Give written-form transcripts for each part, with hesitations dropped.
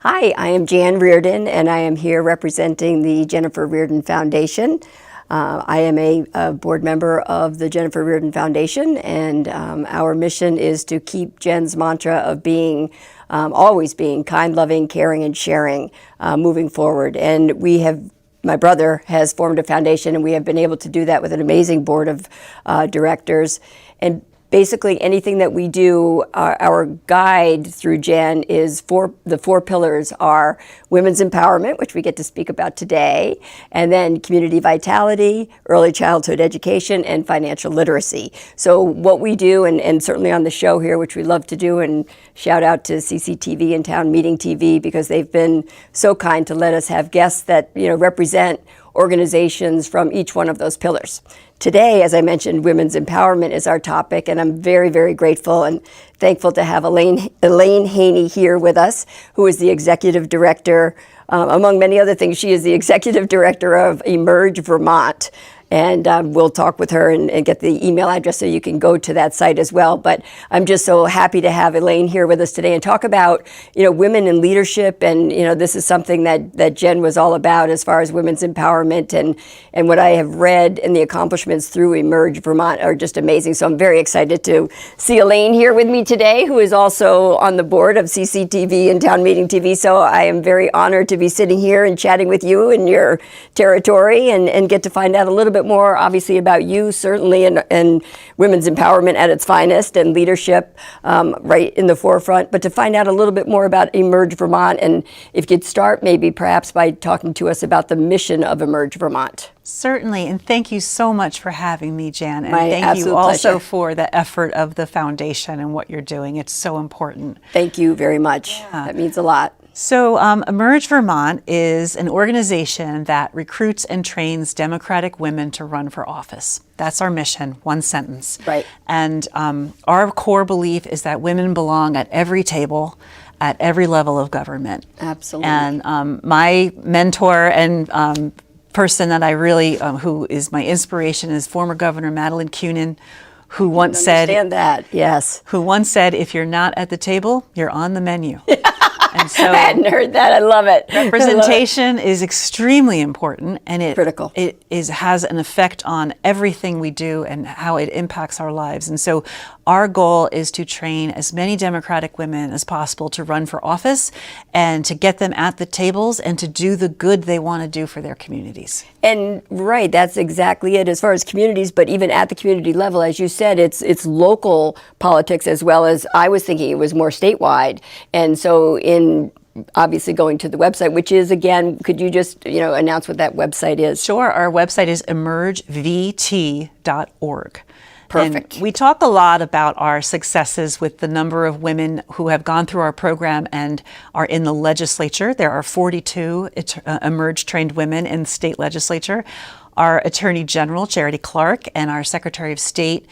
Hi, I am Jan Reardon, and I am here representing the Jennifer Reardon Foundation. I am a board member of the Jennifer Reardon Foundation, and our mission is to keep Jen's mantra of being, always being kind, loving, caring, and sharing moving forward. And my brother has formed a foundation, and we have been able to do that with an amazing board of directors. And basically, anything that we do, our guide through Jen is the four pillars are women's empowerment, which we get to speak about today, and then community vitality, early childhood education, and financial literacy. So what we do, and certainly on the show here, which we love to do, and shout out to CCTV and Town Meeting TV, because they've been so kind to let us have guests that represent organizations from each one of those pillars. Today, as I mentioned, women's empowerment is our topic, and I'm very, very grateful and thankful to have Elaine Haney here with us, who is the executive director. Among many other things, she is the executive director of Emerge Vermont. And we'll talk with her and get the email address so you can go to that site as well. But I'm just so happy to have Elaine here with us today and talk about, women in leadership. And, this is something that Jen was all about as far as women's empowerment. And what I have read and the accomplishments through Emerge Vermont are just amazing. So I'm very excited to see Elaine here with me today, who is also on the board of CCTV and Town Meeting TV. So I am very honored to be sitting here and chatting with you in your territory and get to find out a little bit more, obviously, about you, certainly, and women's empowerment at its finest and leadership right in the forefront, but to find out a little bit more about Emerge Vermont. And if you'd start maybe perhaps by talking to us about the mission of Emerge Vermont. Certainly, and thank you so much for having me, Jan. And My thank you also pleasure. for the effort of the foundation and what you're doing. It's so important. Thank you very much. Yeah. That means a lot. So Emerge Vermont is an organization that recruits and trains Democratic women to run for office. That's our mission, one sentence. Right. And our core belief is that women belong at every table, at every level of government. Absolutely. And my mentor and person that I really, who is my inspiration, is former Governor Madeline Kunin, who once said, yes. Who once said, if you're not at the table, you're on the menu. And so I hadn't heard that. I love it. Representation is extremely important, and critical. It has an effect on everything we do and how it impacts our lives. And so our goal is to train as many Democratic women as possible to run for office and to get them at the tables and to do the good they want to do for their communities. And right, that's exactly it as far as communities, but even at the community level, as you said, it's local politics as well as I was thinking it was more statewide. And so in obviously going to the website, which is, again, could you just announce what that website is? Sure. Our website is emergevt.org. Perfect. And we talk a lot about our successes with the number of women who have gone through our program and are in the legislature. There are 42 Emerge trained women in the state legislature. Our Attorney General, Charity Clark, and our Secretary of State,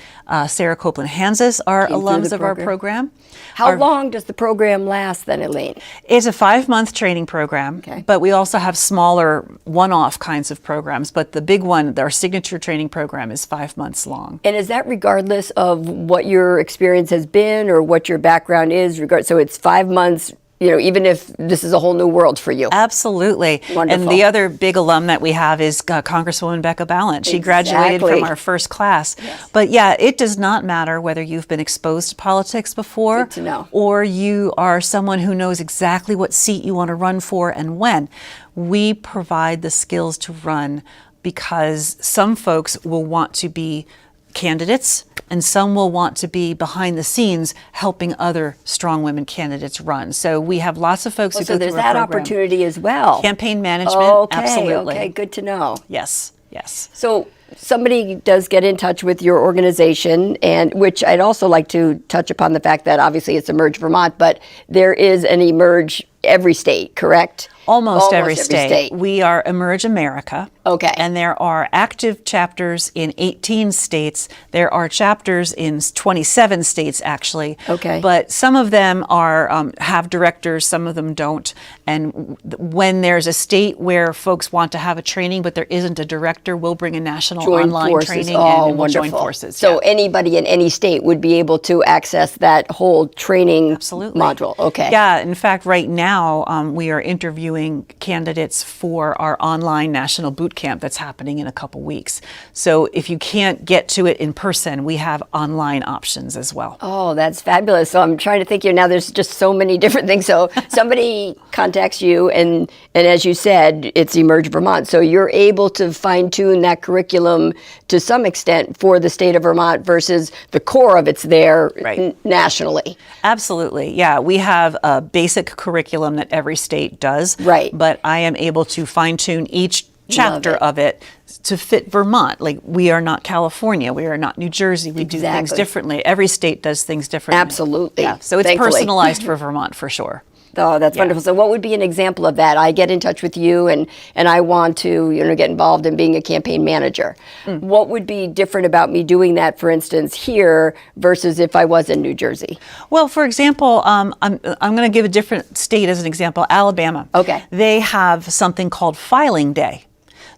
Sarah Copeland-Hanses, are alums of our program. How long does the program last then, Elaine? It's a 5-month training program, but we also have smaller one-off kinds of programs. But the big one, our signature training program, is 5 months long. And is that regardless of what your experience has been or what your background is? So it's 5 months, even if this is a whole new world for you. Absolutely. Wonderful. And the other big alum that we have is Congresswoman Becca Ballant. She graduated from our first class. Yes. But yeah, it does not matter whether you've been exposed to politics before. Good to know. Or you are someone who knows exactly what seat you want to run for and when. We provide the skills to run because some folks will want to be candidates and some will want to be behind the scenes helping other strong women candidates run. So we have lots of folks who go through our program. So there's that opportunity as well. Campaign management, absolutely. Okay, good to know. Yes, yes. So somebody does get in touch with your organization, and which I'd also like to touch upon the fact that obviously it's Emerge Vermont, but there is an Emerge every state, correct? Almost every state. We are Emerge America. Okay. And there are active chapters in 18 states. There are chapters in 27 states, actually. Okay. But some of them are have directors, some of them don't. And when there's a state where folks want to have a training, but there isn't a director, we'll bring a national national Joint online forces. training, Oh, and we'll join wonderful. forces. So yeah. anybody in any state would be able to access that whole training Absolutely. module. Okay. Yeah, in fact, right now we are interviewing candidates for our online national boot camp that's happening in a couple weeks. So if you can't get to it in person, we have online options as well. Oh, that's fabulous. So I'm trying to think here now, there's just so many different things. So somebody contacts you and as you said, it's Emerge Vermont. So you're able to fine tune that curriculum to some extent for the state of Vermont versus the core of it's there Right. nationally. Absolutely. Yeah, we have a basic curriculum that every state does. Right. But I am able to fine tune each chapter it. of it to fit Vermont. Like, we are not California, we are not New Jersey. We do things Exactly. differently. Every state does things differently. Absolutely. Yeah. So it's Thankfully. personalized for Vermont for sure. Oh, that's Yeah. wonderful. So what would be an example of that? I get in touch with you and I want to, get involved in being a campaign manager. What would be different about me doing that, for instance, here versus if I was in New Jersey? Well, for example, I'm going to give a different state as an example, Alabama. Okay. They have something called filing day.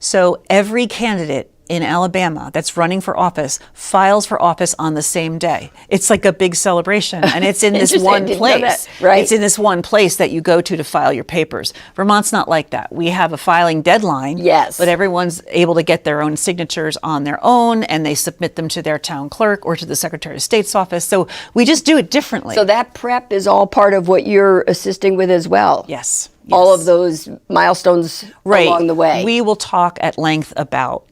So every candidate in Alabama that's running for office files for office on the same day. It's like a big celebration, and it's in this Interesting. one Didn't know place. that. Right. It's in this one place that you go to file your papers. Vermont's not like that. We have a filing deadline, Yes. but everyone's able to get their own signatures on their own, and they submit them to their town clerk or to the Secretary of State's office. So we just do it differently. So that prep is all part of what you're assisting with as well? Yes. All Yes. of those milestones along the way? We will talk at length about,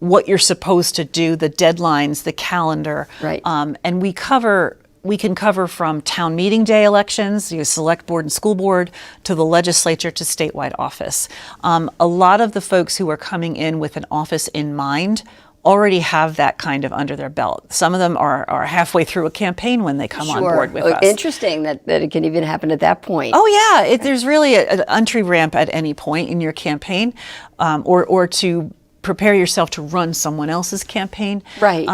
what you're supposed to do, the deadlines, the calendar. Right. And we can cover from town meeting day elections, select board and school board, to the legislature, to statewide office. A lot of the folks who are coming in with an office in mind already have that kind of under their belt. Some of them are halfway through a campaign when they come on board with us. Interesting that it can even happen at that point. Oh yeah, there's really an entry ramp at any point in your campaign, or to prepare yourself to run someone else's campaign. Right.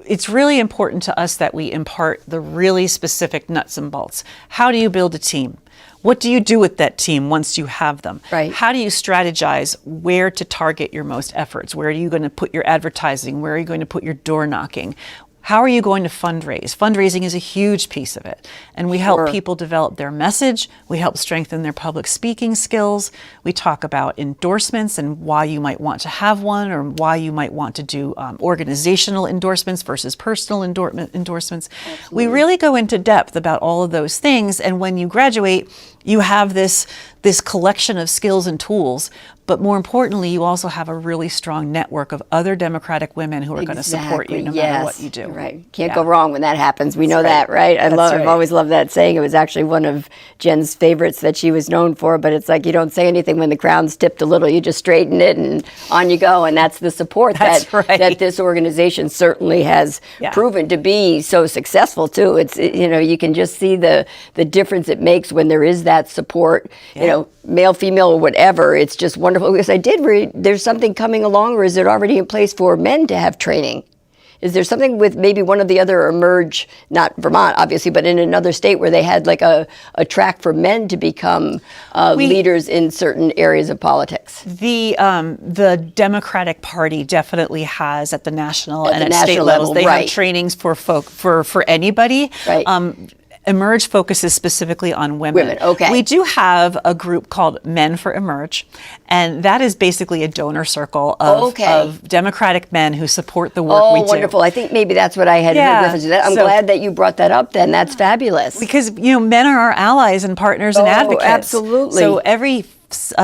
It's really important to us that we impart the really specific nuts and bolts. How do you build a team? What do you do with that team once you have them? Right. How do you strategize where to target your most efforts? Where are you going to put your advertising? Where are you going to put your door knocking? How are you going to fundraise? Fundraising is a huge piece of it. And we help people develop their message. We help strengthen their public speaking skills. We talk about endorsements and why you might want to have one, or why you might want to do organizational endorsements versus personal endorsements. We really go into depth about all of those things. And when you graduate, you have this collection of skills and tools. But more importantly, you also have a really strong network of other Democratic women who are going to support you no matter what you do. Right. Can't go wrong when that happens. We know That's that, right? That's I've right. always loved that saying. It was actually one of Jen's favorites that she was known for, but it's like you don't say anything when the crown's tipped a little. You just straighten it and on you go. And that's the support That's right. that this organization certainly has proven to be so successful too. It's, you can just see the difference it makes when there is that support, male, female, or whatever. It's just wonderful. Because I did read there's something coming along, or is it already in place for men to have training? Is there something with maybe one of the other Emerge, not Vermont, obviously, but in another state where they had like a track for men to become leaders in certain areas of politics? The Democratic Party definitely has at the national and the at state national levels. level, They right. have trainings for anybody. Right. Emerge focuses specifically on women. Women, okay. We do have a group called Men for Emerge, and that is basically a donor circle of Democratic men who support the work we do. Oh, wonderful. I think maybe that's what I had heard reference to. I'm glad that you brought that up then. That's fabulous. Because, men are our allies and partners and advocates. Absolutely. So every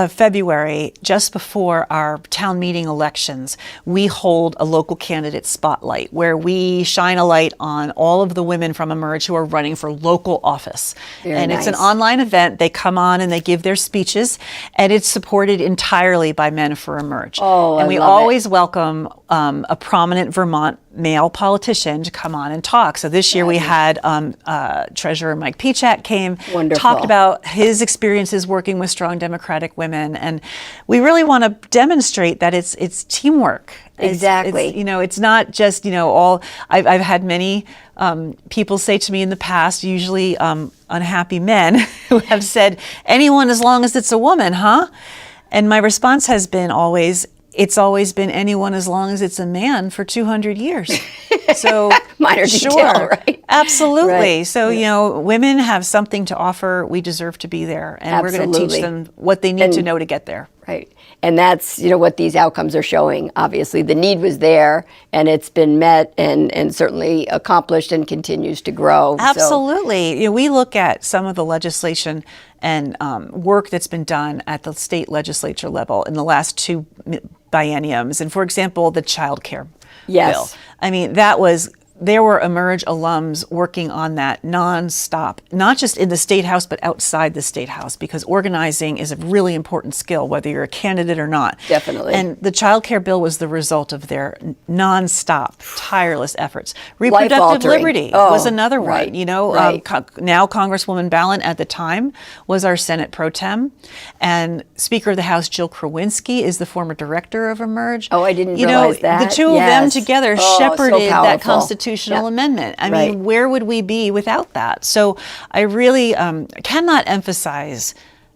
February, just before our town meeting elections, we hold a local candidate spotlight where we shine a light on all of the women from Emerge who are running for local office. It's an online event. They come on and they give their speeches, and it's supported entirely by Men for Emerge. Oh, and we love always welcome a prominent Vermont male politician to come on and talk. So this year we had Treasurer Mike Pichak came, talked about his experiences working with strong Democratic women, and we really want to demonstrate that it's teamwork. Exactly. It's not just all. I've had many people say to me in the past, usually unhappy men, who have said, "Anyone as long as it's a woman, huh?" And my response has been always, it's always been anyone as long as it's a man for 200 years. So minor detail, right? Absolutely. Right. So, you know, women have something to offer. We deserve to be there. And we're going to teach them what they need to know to get there. Right. And that's, you know, what these outcomes are showing. Obviously, the need was there, and it's been met and certainly accomplished and continues to grow. Absolutely. You know, we look at some of the legislation and work that's been done at the state legislature level in the last 2 bienniums. And for example, the child care bill. I mean, there were Emerge alums working on that nonstop, not just in the State House, but outside the State House, because organizing is a really important skill, whether you're a candidate or not. Definitely. And the child care bill was the result of their nonstop, tireless efforts. Reproductive liberty was another one. You know, now Congresswoman Ballin at the time was our Senate pro tem, and Speaker of the House Jill Krowinski is the former director of Emerge. Oh, I didn't realize that. The two of them together shepherded that constitutional amendment. I mean, where would we be without that? So I really cannot emphasize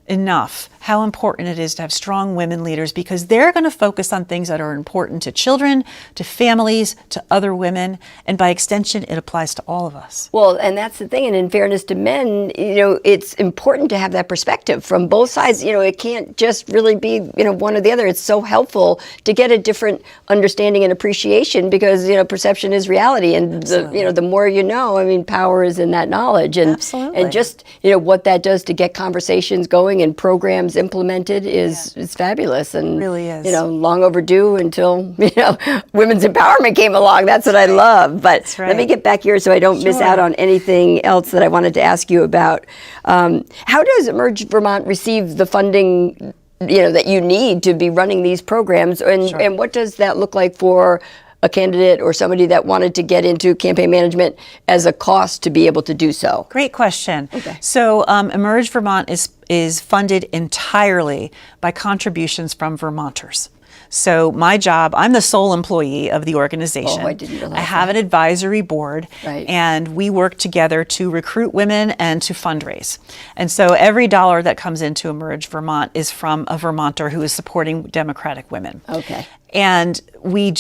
enough how important it is to have strong women leaders, because they're going to focus on things that are important to children, to families, to other women, and by extension, it applies to all of us. Well, and that's the thing. And in fairness to men, you know, it's important to have that perspective from both sides. You know, it can't just really be, you know, one or the other. It's so helpful to get a different understanding and appreciation, because, you know, perception is reality. And you know, the more you know, I mean, power is in that knowledge. And and just, you know, what that does to get conversations going and programs implemented is fabulous, and really is. You know, long overdue until, you know, women's empowerment came along. That's what I love. But let me get back here so I don't miss out on anything else that I wanted to ask you about. How does Emerge Vermont receive the funding, you know, that you need to be running these programs, and what does that look like for a candidate or somebody that wanted to get into campaign management as a cost to be able to do so? Great question. So Emerge Vermont is funded entirely by contributions from Vermonters. So my job, I'm the sole employee of the organization. Oh, I didn't realize I have an advisory board, Right. and we work together to recruit women and to fundraise. And so every dollar that comes into Emerge Vermont is from a Vermonter who is supporting Democratic women. Okay. And we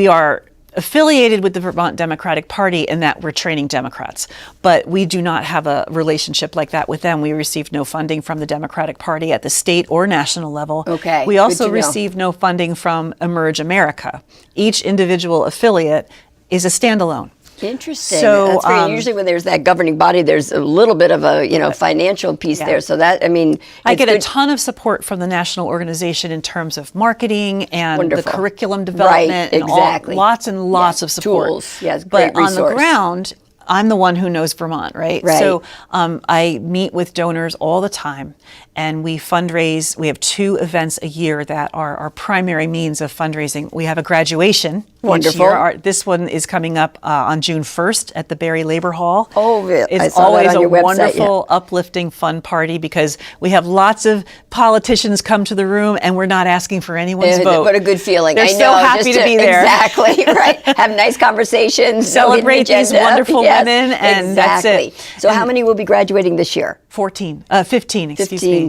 are affiliated with the Vermont Democratic Party in that we're training Democrats, but we do not have a relationship like that with them. We receive no funding from the Democratic Party at the state or national level. Okay. We also receive no funding from Emerge America. Each individual affiliate is a standalone. Interesting. So, that's great. Usually when there's that governing body, there's a little bit of a, you know, financial piece there. So that, I mean, I get a ton of support from the national organization in terms of marketing and the curriculum development, and lots and lots of support. Tools. Yes, but great on the ground, I'm the one who knows Vermont, right? So I meet with donors all the time, and we fundraise. We have 2 events a year that are our primary means of fundraising. We have a graduation. Wonderful. Each year. This one is coming up on June 1st at the Barry Labor Hall. Oh, it's I saw always that on your a website, wonderful, uplifting, fun party, because we have lots of politicians come to the room, and we're not asking for anyone's vote. What a good feeling. They're so happy to be there. Exactly, right. Have nice conversations. Celebrate these wonderful women, and that's it. So how many will be graduating this year? 15, excuse me.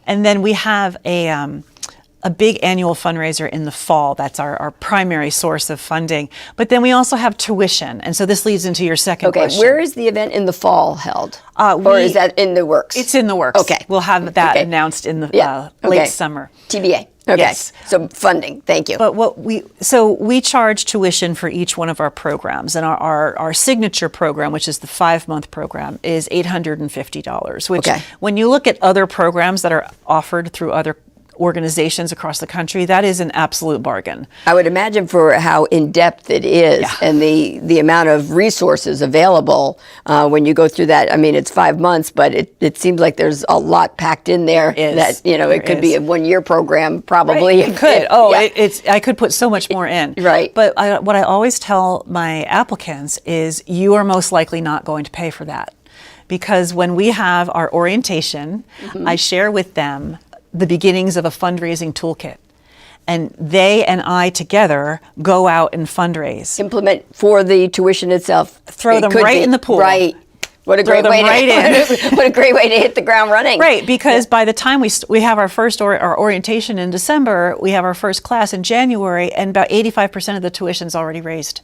And then we have a big annual fundraiser in the fall. That's our primary source of funding. But then we also have tuition. And so this leads into your second question. Where is the event in the fall held? Or is that in the works? It's in the works. Okay. We'll have that announced in the late summer. TBA. Okay. Yes. So funding. Thank you. But we charge tuition for each one of our programs, and our signature program, which is the 5-month program, is $850, which when you look at other programs that are offered through other organizations across the country, that is an absolute bargain. I would imagine for how in-depth it is and the amount of resources available when you go through that. I mean, it's 5 months, but it seems like there's a lot packed in there that, you know, it could be a 1-year program probably. It could. I could put so much more in. Right. But what I always tell my applicants is you are most likely not going to pay for that. Because when we have our orientation, I share with them the beginnings of a fundraising toolkit. And they and I together go out and fundraise. Implement for the tuition itself. Throw them right in the pool. Right. What a throw great them way right to in. what a great way to hit the ground running. Right, because by the time we have our first our orientation in December, we have our first class in January, and about 85% of the tuition's already raised.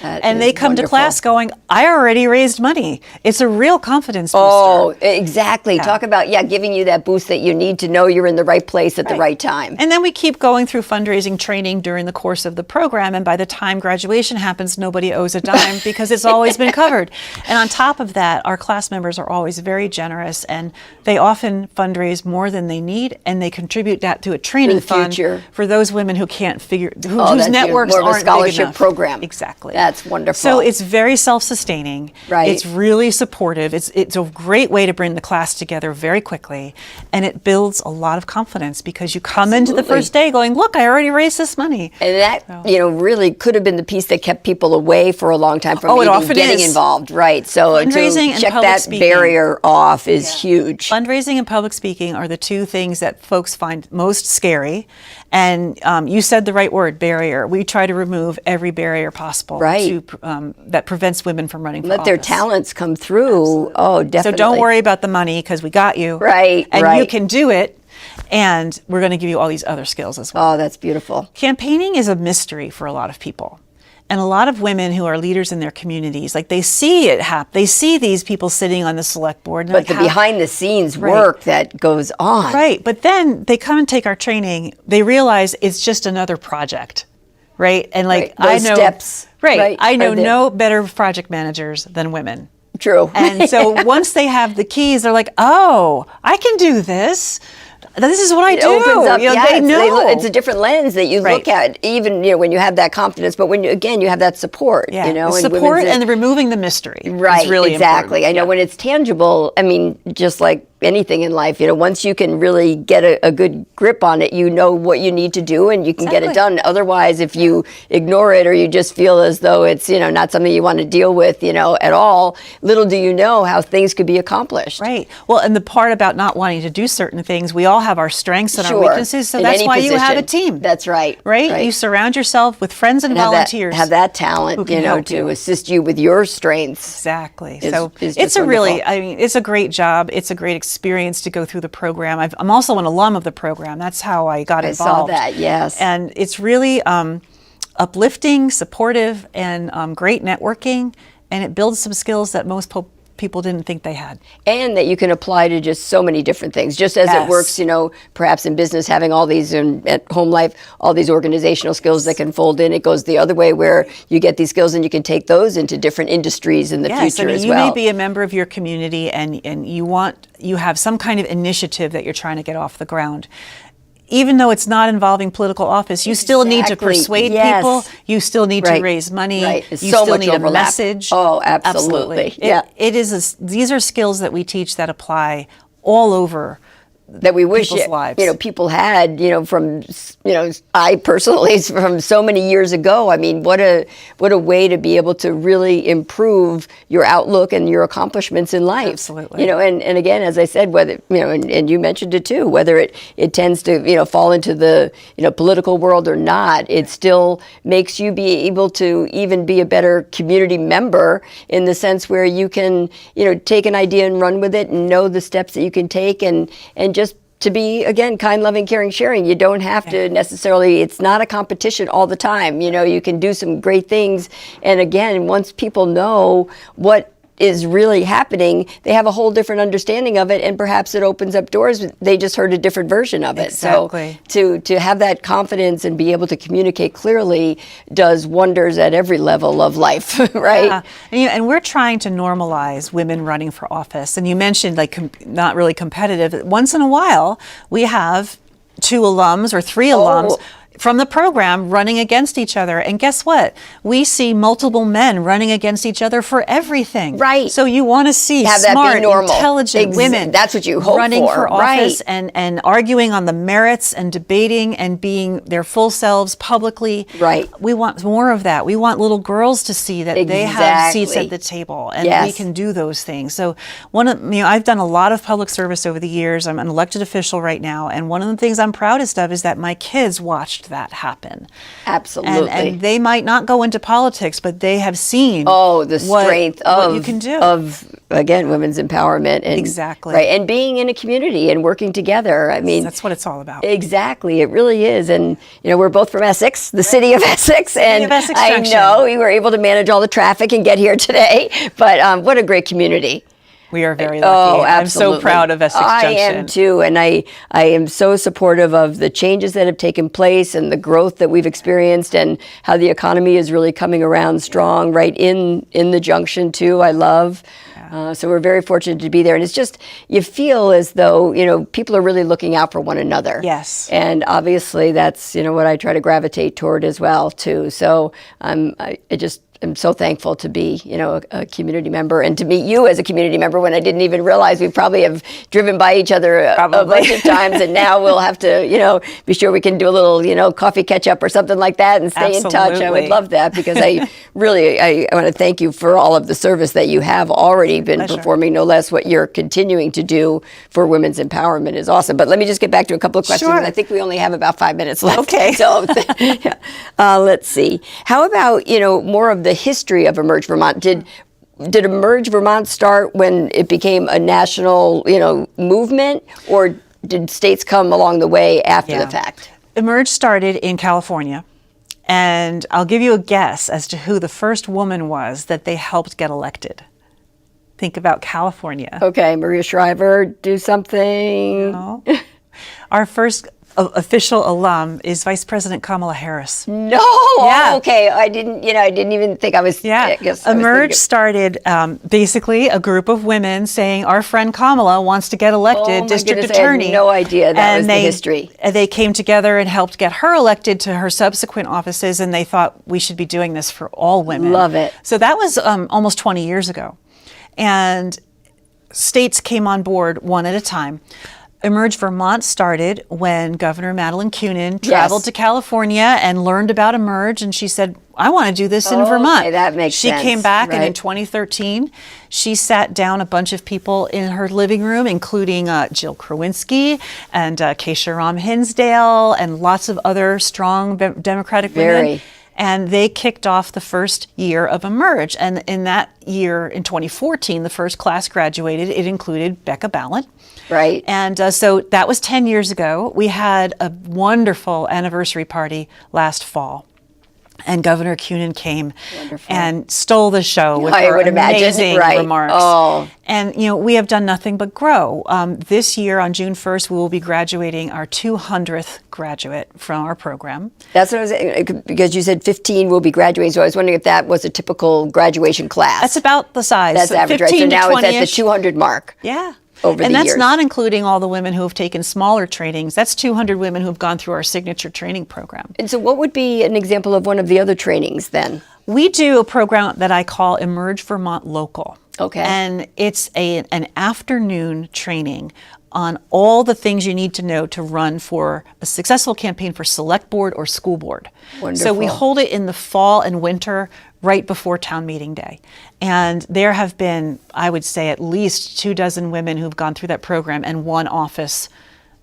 And they come to class going, I already raised money. It's a real confidence booster. Oh, exactly. Talk about, giving you that boost that you need to know you're in the right place at the right time. And then we keep going through fundraising training during the course of the program. And by the time graduation happens, nobody owes a dime because it's always been covered. And on top of that, our class members are always very generous, and they often fundraise more than they need, and they contribute that to a training fund for those women who can't whose networks more of a aren't scholarship big enough. program. Exactly. That's wonderful. So it's very self-sustaining. Right. It's really supportive. It's a great way to bring the class together very quickly, and it builds a lot of confidence because you come into the first day going, look, I already raised this money. And that, really could have been the piece that kept people away for a long time from even getting involved. Right. So fundraising to check that barrier off is huge. Fundraising and public speaking are the two things that folks find most scary. And you said the right word, barrier. We try to remove every barrier possible that prevents women from running for office. Let their talents come through. Absolutely. Oh, definitely. So don't worry about the money because we got you. Right, and you can do it. And we're going to give you all these other skills as well. Oh, that's beautiful. Campaigning is a mystery for a lot of people. And a lot of women who are leaders in their communities, like they see it happen. They see these people sitting on the select board. And but the behind the scenes work that goes on. Right. But then they come and take our training. They realize it's just another project. Right. And I know steps. Right. I know no better project managers than women. True. And so once they have the keys, they're like, oh, I can do this. This is what I do. Opens up, they know. It's a different lens that you look at, even when you have that confidence. But when you have that support, support and removing the mystery. Right, is really exactly. important. I know when it's tangible. I mean, just like anything in life, once you can really get a good grip on it, you know what you need to do and you can get it done. Otherwise, if you ignore it or you just feel as though it's, not something you want to deal with, at all, little do you know how things could be accomplished. Right. Well, and the part about not wanting to do certain things, we all have our strengths and our weaknesses, so that's why you have a team. That's right. Right? You surround yourself with friends and volunteers. Have that talent, to assist you with your strengths. Exactly. So it's it's a great job. It's a great experience to go through the program. I'm also an alum of the program. That's how I got involved. I saw that, yes. And it's really uplifting, supportive, and great networking, and it builds some skills that most people didn't think they had. And that you can apply to just so many different things. Just as it works, perhaps in business, having all these, at home life, all these organizational skills that can fold in. It goes the other way where you get these skills and you can take those into different industries in the future as well. You may be a member of your community and you have some kind of initiative that you're trying to get off the ground. Even though it's not involving political office, you still need to persuade people. You still need to raise money. You still need a message. Oh, absolutely. These are skills that we teach that apply all over that we wish people had, from I personally from so many years ago. I mean, what a way to be able to really improve your outlook and your accomplishments in life. Absolutely. And again, as I said, whether and you mentioned it too, whether it tends to fall into the political world or not, it still makes you be able to even be a better community member in the sense where you can take an idea and run with it and know the steps that you can take and just to be, again, kind, loving, caring, sharing. You don't have to necessarily, it's not a competition all the time. You can do some great things. And again, once people know what is really happening, they have a whole different understanding of it, and perhaps it opens up doors. They just heard a different version of it. Exactly. So to have that confidence and be able to communicate clearly does wonders at every level of life, right? Yeah. And we're trying to normalize women running for office. And you mentioned not really competitive. Once in a while, we have 2 alums or 3 alums from the program running against each other. And guess what? We see multiple men running against each other for everything. Right. So you want to see smart, intelligent women. That's what you hope running for office right. and arguing on the merits and debating and being their full selves publicly. Right. We want more of that. We want little girls to see that they have seats at the table and we can do those things. So I've done a lot of public service over the years. I'm an elected official right now, and one of the things I'm proudest of is that my kids watched watched that happen. Absolutely. And they might not go into politics, but they have seen the strength what of you can do. of again women's empowerment and Exactly. right, and being in a community and working together. I mean, That's what it's all about. exactly, it really is. And we're both from Essex, the city of Essex, and of Essex I Junction. know we were able to manage all the traffic and get here today. But what a great community. We are very lucky. Oh, absolutely. I'm so proud of Essex Junction. I am too, and I am so supportive of the changes that have taken place and the growth that we've experienced, and how the economy is really coming around strong right in the junction too. I love. So we're very fortunate to be there, and it's just, you feel as though people are really looking out for one another. Yes. And obviously that's what I try to gravitate toward as well too. So I just am so thankful to be, a community member, and to meet you as a community member when I didn't even realize we probably have driven by each other a bunch of times, and now we'll have to, be sure we can do a little, coffee catch up or something like that and stay in touch. I would Absolutely. love that, because I really, I want to thank you for all of the service that you have already been Pleasure. performing. No less what you're continuing to do for women's empowerment is awesome. But let me just get back to a couple of questions. Sure. I think we only have about 5 minutes left. Okay. So let's see. How about, more of the history of Emerge Vermont? Did Emerge Vermont start when it became a national, movement, or did states come along the way after the fact? Emerge started in California, and I'll give you a guess as to who the first woman was that they helped get elected. Think about California. Okay, Maria Shriver, do something. No. Our first official alum is Vice President Kamala Harris. No. Yeah. Okay. I didn't even think I was. Yeah. I guess I was Emerge thinking- started basically a group of women saying, our friend Kamala wants to get elected Oh, my district goodness, I had attorney. no idea that And was the history. They came together and helped get her elected to her subsequent offices, and they thought we should be doing this for all women. Love it. So that was almost 20 years ago. And states came on board one at a time. Emerge Vermont started when Governor Madeline Kunin traveled to California and learned about Emerge, and she said, I want to do this in Vermont. Okay, that makes she sense. came back, and in Right. 2013, she sat down a bunch of people in her living room, including Jill Krowinski and Keisha Ram Hinsdale and lots of other strong Democratic women. Very. And they kicked off the first year of Emerge. And in that year, in 2014, the first class graduated. It included Becca Ballant. Right. And so that was 10 years ago. We had a wonderful anniversary party last fall. And Governor Kunin came and stole the show with I her would imagine, amazing right. remarks. Oh. And, we have done nothing but grow. This year, on June 1st, we will be graduating our 200th graduate from our program. That's what I was saying, because you said 15 will be graduating. So I was wondering if that was a typical graduation class. That's about the size. That's average, right? So 15 to now it's at the 20-ish. 200 mark. Yeah. Over and the that's years. not including all the women who have taken smaller trainings. That's 200 women who have gone through our signature training program. And so what would be an example of one of the other trainings then? We do a program that I call Emerge Vermont Local. Okay. And it's an afternoon training on all the things you need to know to run for a successful campaign for select board or school board. So we Wonderful. hold it in the fall and winter right before town meeting day. And there have been, I would say, at least 24 women who've gone through that program and one office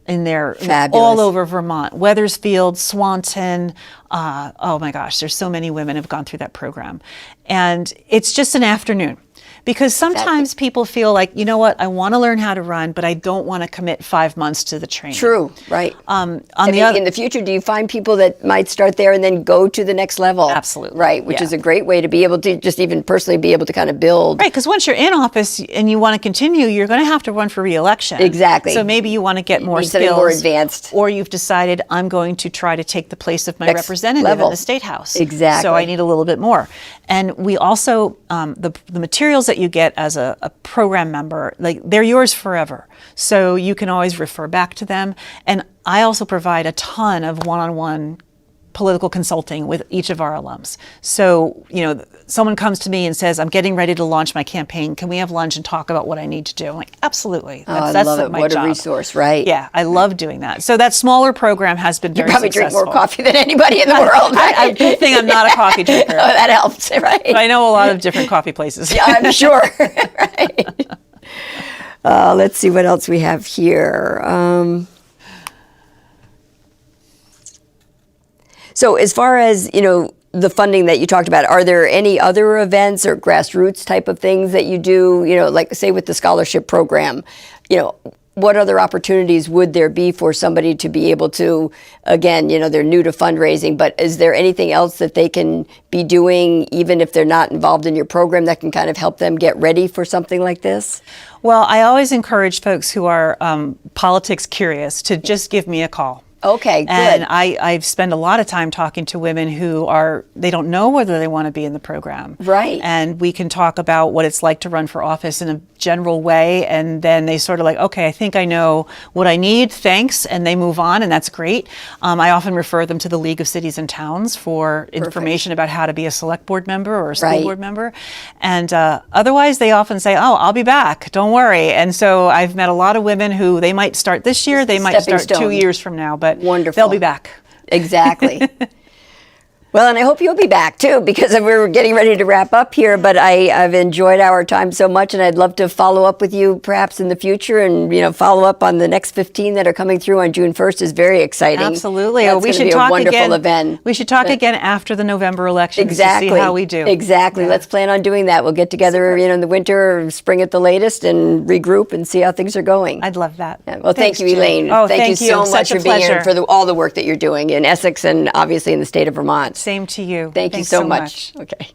in there Fabulous. all over Vermont, Weathersfield, Swanton. Oh my gosh, there's so many women who've gone through that program. And it's just an afternoon. Because sometimes people feel like, you know what, I want to learn how to run, but I don't want to commit 5 months to the training. True, right. On I the mean, other, in the future, do you find people that might start there and then go to the next level? Absolutely, Right, which yeah. is a great way to be able to just even personally be able to kind of build. right, because once you're in office and you want to continue, you're going to have to run for re-election. Exactly. So maybe you want to get more need skills. something more advanced. Or you've decided, I'm going to try to take the place of my Next representative level. in the State House. Exactly. So I need a little bit more. And we also, the materials that you get as a program member, like they're yours forever. So you can always refer back to them. And I also provide a ton of one-on-one political consulting with each of our alums. So, someone comes to me and says, I'm getting ready to launch my campaign. Can we have lunch and talk about what I need to do? I'm like, absolutely. I That's love it. my What job. a resource, right? Yeah, I love doing that. So that smaller program has been very Probably drink successful. more coffee than anybody in the world. I good thing I'm not a coffee drinker. Oh, that helps, right? But I know a lot of different coffee places. Yeah, I'm sure. Right. Let's see what else we have here. So as far as, the funding that you talked about, are there any other events or grassroots type of things that you do, like say with the scholarship program, what other opportunities would there be for somebody to be able to, again, they're new to fundraising, but is there anything else that they can be doing, even if they're not involved in your program, that can kind of help them get ready for something like this? Well, I always encourage folks who are politics curious to just give me a call. Okay, good. And I've spent a lot of time talking to women who they don't know whether they want to be in the program. Right. And we can talk about what it's like to run for office in a general way. And then they sort of like, okay, I think I know what I need, thanks. And they move on, and that's great. I often refer them to the League of Cities and Towns for information about how to be a select board member or a school board member. And otherwise, they often say, oh, I'll be back, don't worry. And so I've met a lot of women who they might start this year, they might start 2 years from now, but wonderful. They'll be back. Exactly. Well, and I hope you'll be back too, because we're getting ready to wrap up here, but I've enjoyed our time so much, and I'd love to follow up with you perhaps in the future, and follow up on the next 15 that are coming through on June 1st is very exciting. Absolutely. That's We should be talk a wonderful again. event. We should talk again after the November elections Exactly. to see how we do. Exactly. Yeah. Let's plan on doing that. We'll get together, in the winter or spring at the latest, and regroup and see how things are going. I'd love that. Yeah. Well, Thanks, thank you, Elaine. Oh, thank you so much Such for a being here pleasure. and for all the work that you're doing in Essex and obviously in the state of Vermont. Same to you. Thank you Thanks so much. Okay.